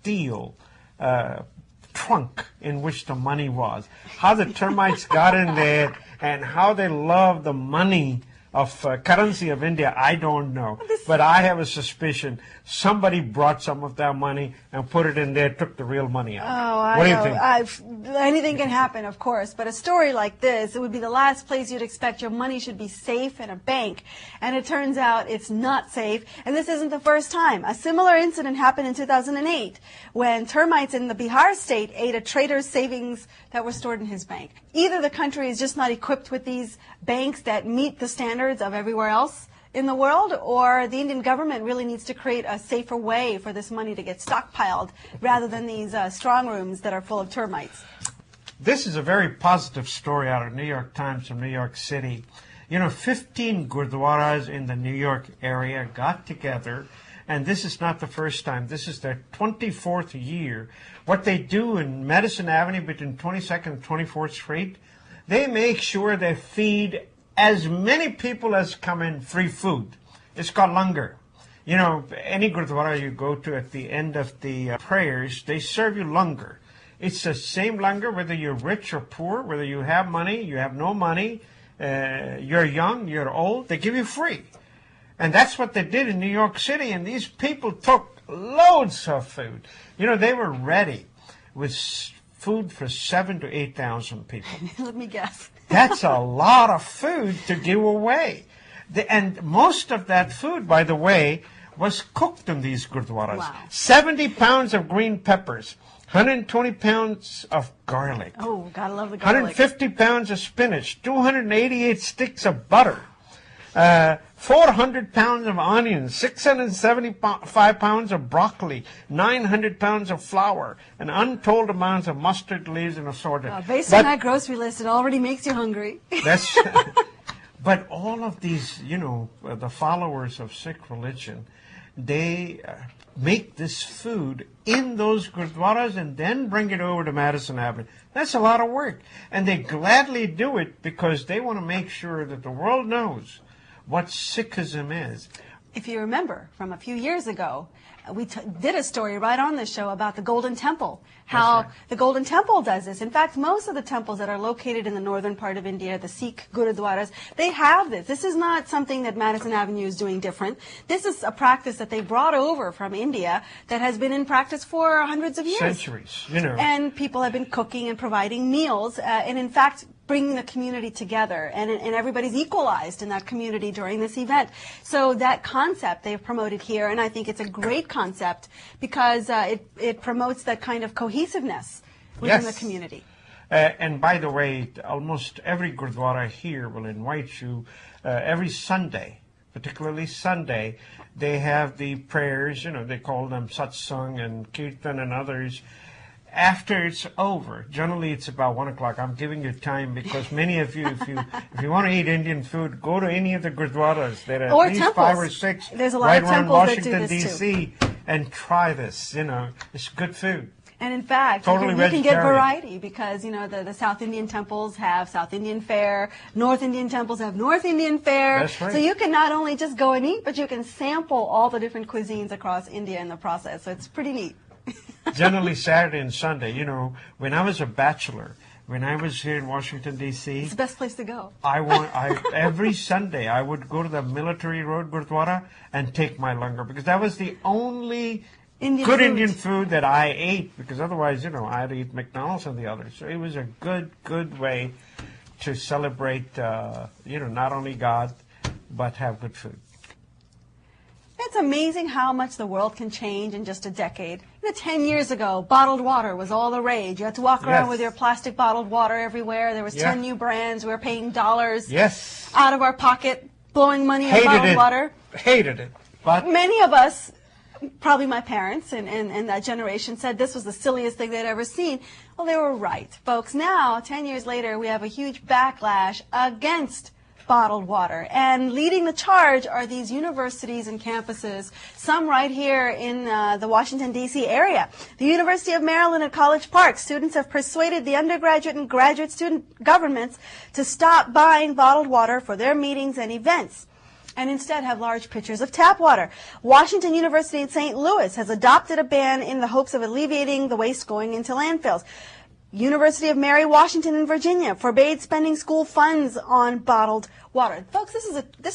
steel trunk in which the money was. How the termites got in there and how they love the money of currency of India, I don't know. But I have a suspicion somebody brought some of that money and put it in there, took the real money out. Oh, what do I you know. think? Anything can happen, of course. But a story like this, it would be the last place you'd expect your money should be safe in a bank. And it turns out it's not safe. And this isn't the first time. A similar incident happened in 2008 when termites in the Bihar state ate a trader's savings that were stored in his bank. Either the country is just not equipped with these banks that meet the standards of everywhere else in the world, or the Indian government really needs to create a safer way for this money to get stockpiled rather than these strong rooms that are full of termites. This is a very positive story out of New York Times from New York City. You know, 15 gurdwaras in the New York area got together, and this is not the first time. This is their 24th year. What they do in Madison Avenue between 22nd and 24th Street, they make sure they feed as many people as come in free food. It's called langar. You know, any gurdwara you go to at the end of the prayers, they serve you langar. It's the same langar whether you're rich or poor, whether you have money, you have no money, you're young, you're old, they give you free. And that's what they did in New York City, and these people took loads of food. You know, they were ready with food for 7,000 to 8,000 people. Let me guess. That's a lot of food to give away. And most of that food, by the way, was cooked in these gurdwaras. Wow. 70 pounds of green peppers, 120 pounds of garlic. Oh, gotta love the garlic. 150 pounds of spinach, 288 sticks of butter, 400 pounds of onions, 675 pounds of broccoli, 900 pounds of flour, and untold amounts of mustard leaves and assorted. Based on that grocery list, it already makes you hungry. That's, but all of these, you know, the followers of Sikh religion, they make this food in those gurdwaras and then bring it over to Madison Avenue. That's a lot of work. And they gladly do it because they want to make sure that the world knows what Sikhism is. If you remember from a few years ago, we did a story right on this show about the Golden Temple, how the Golden Temple does this. In fact, most of the temples that are located in the northern part of India, the Sikh Gurudwaras, they have this. This is not something that Madison Avenue is doing different. This is a practice that they brought over from India that has been in practice for hundreds of years. Centuries, you know. And people have been cooking and providing meals, and in fact, bringing the community together, and everybody's equalized in that community during this event. So that concept they've promoted here, and I think it's a great concept because it promotes that kind of cohesiveness within the community. And by the way, almost every gurdwara here will invite you every Sunday, particularly Sunday, they have the prayers, you know, they call them satsang and kirtan and others. After it's over, generally it's about 1 o'clock. I'm giving you time because many of you, if you want to eat Indian food, go to any of the gurdwaras. There are at least temples. 5 or 6 There's a lot right of around temples Washington, that do this D.C. and try this. You know, it's good food. And in fact, totally you can get variety because, you know, the South Indian temples have South Indian fare, North Indian temples have North Indian fare. That's right. So you can not only just go and eat, but you can sample all the different cuisines across India in the process. So it's pretty neat. Generally Saturday and Sunday. You know, when I was a bachelor, when I was here in Washington, D.C. It's the best place to go. Every Sunday I would go to the Military Road Gurdwara and take my langar because that was the only Indian food that I ate because otherwise, you know, I had to eat McDonald's and the others. So it was a good way to celebrate, you know, not only God, but have good food. It's amazing how much the world can change in just a decade. You know, 10 years ago, bottled water was all the rage. You had to walk around with your plastic bottled water everywhere. There was 10 new brands. We were paying dollars out of our pocket, blowing money on bottled water. Hated it. But many of us, probably my parents and that generation, said this was the silliest thing they'd ever seen. Well, they were right, folks. Now, 10 years later, we have a huge backlash against bottled water. And leading the charge are these universities and campuses, some right here in the Washington, D.C. area. The University of Maryland at College Park, students have persuaded the undergraduate and graduate student governments to stop buying bottled water for their meetings and events. and instead have large pitchers of tap water. Washington University in St. Louis has adopted a ban in the hopes of alleviating the waste going into landfills. University of Mary Washington in Virginia forbade spending school funds on bottled water. Folks, this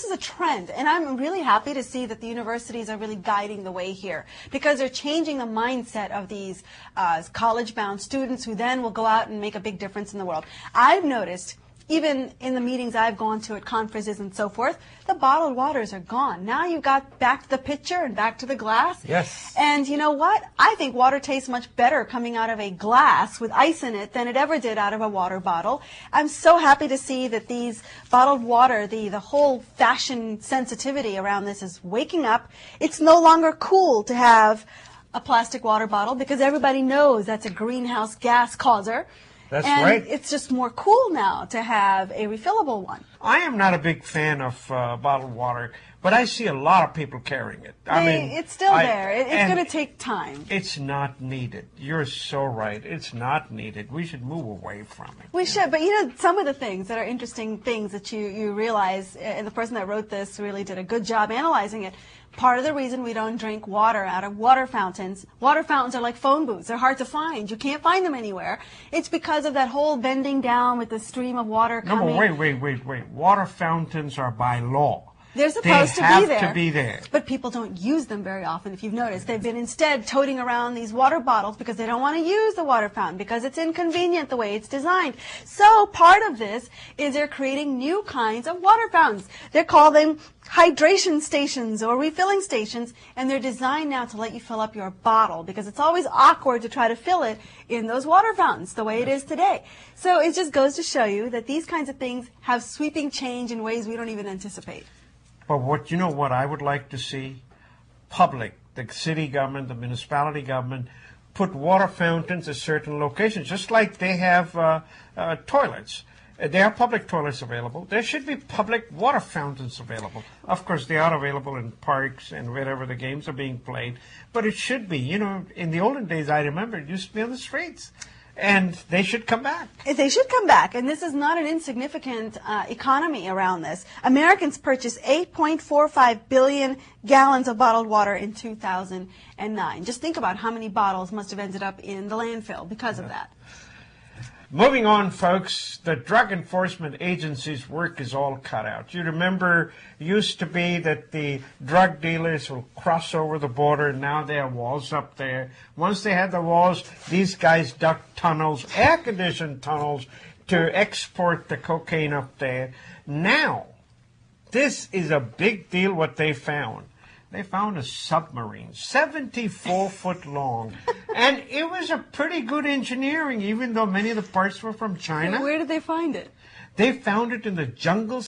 is a trend, and I'm really happy to see that the universities are really guiding the way here, because they're changing the mindset of these college-bound students who then will go out and make a big difference in the world. I've noticed, even in the meetings I've gone to at conferences and so forth, the bottled waters are gone. Now you've got back to the pitcher and back to the glass. Yes. And you know what? I think water tastes much better coming out of a glass with ice in it than it ever did out of a water bottle. I'm so happy to see that these bottled water, the whole fashion sensitivity around this is waking up. It's no longer cool to have a plastic water bottle because everybody knows that's a greenhouse gas causer. That's and right. It's just more cool now to have a refillable one. I am not a big fan of bottled water, but I see a lot of people carrying it. It's still there. It's going to take time. It's not needed. You're so right. It's not needed. We should move away from it. We should, but some of the things that are interesting things that you realize, and the person that wrote this really did a good job analyzing it. Part of the reason we don't drink water out of water fountains are like phone booths. They're hard to find. You can't find them anywhere. It's because of that whole bending down with the stream of water coming. No, but wait. Water fountains are by law. They're supposed to be there. They have to be there. But people don't use them very often, if you've noticed. They've been instead toting around these water bottles because they don't want to use the water fountain because it's inconvenient the way it's designed. So part of this is they're creating new kinds of water fountains. They call them hydration stations or refilling stations, and they're designed now to let you fill up your bottle because it's always awkward to try to fill it in those water fountains the way it is today. So it just goes to show you that these kinds of things have sweeping change in ways we don't even anticipate. But what I would like to see? Public, the city government, the municipality government, put water fountains at certain locations, just like they have toilets. There are public toilets available. There should be public water fountains available. Of course, they are available in parks and wherever the games are being played. But it should be. In the olden days, I remember, it used to be on the streets. And they should come back. They should come back. And this is not an insignificant economy around this. Americans purchased 8.45 billion gallons of bottled water in 2009. Just think about how many bottles must have ended up in the landfill because of that. Moving on, folks, the Drug Enforcement Agency's work is all cut out. You remember, it used to be that the drug dealers will cross over the border, and now there are walls up there. Once they had the walls, these guys dug tunnels, air-conditioned tunnels, to export the cocaine up there. Now, this is a big deal what they found. They found a submarine, 74 foot long. And it was a pretty good engineering, even though many of the parts were from China. Where did they find it? They found it in the jungles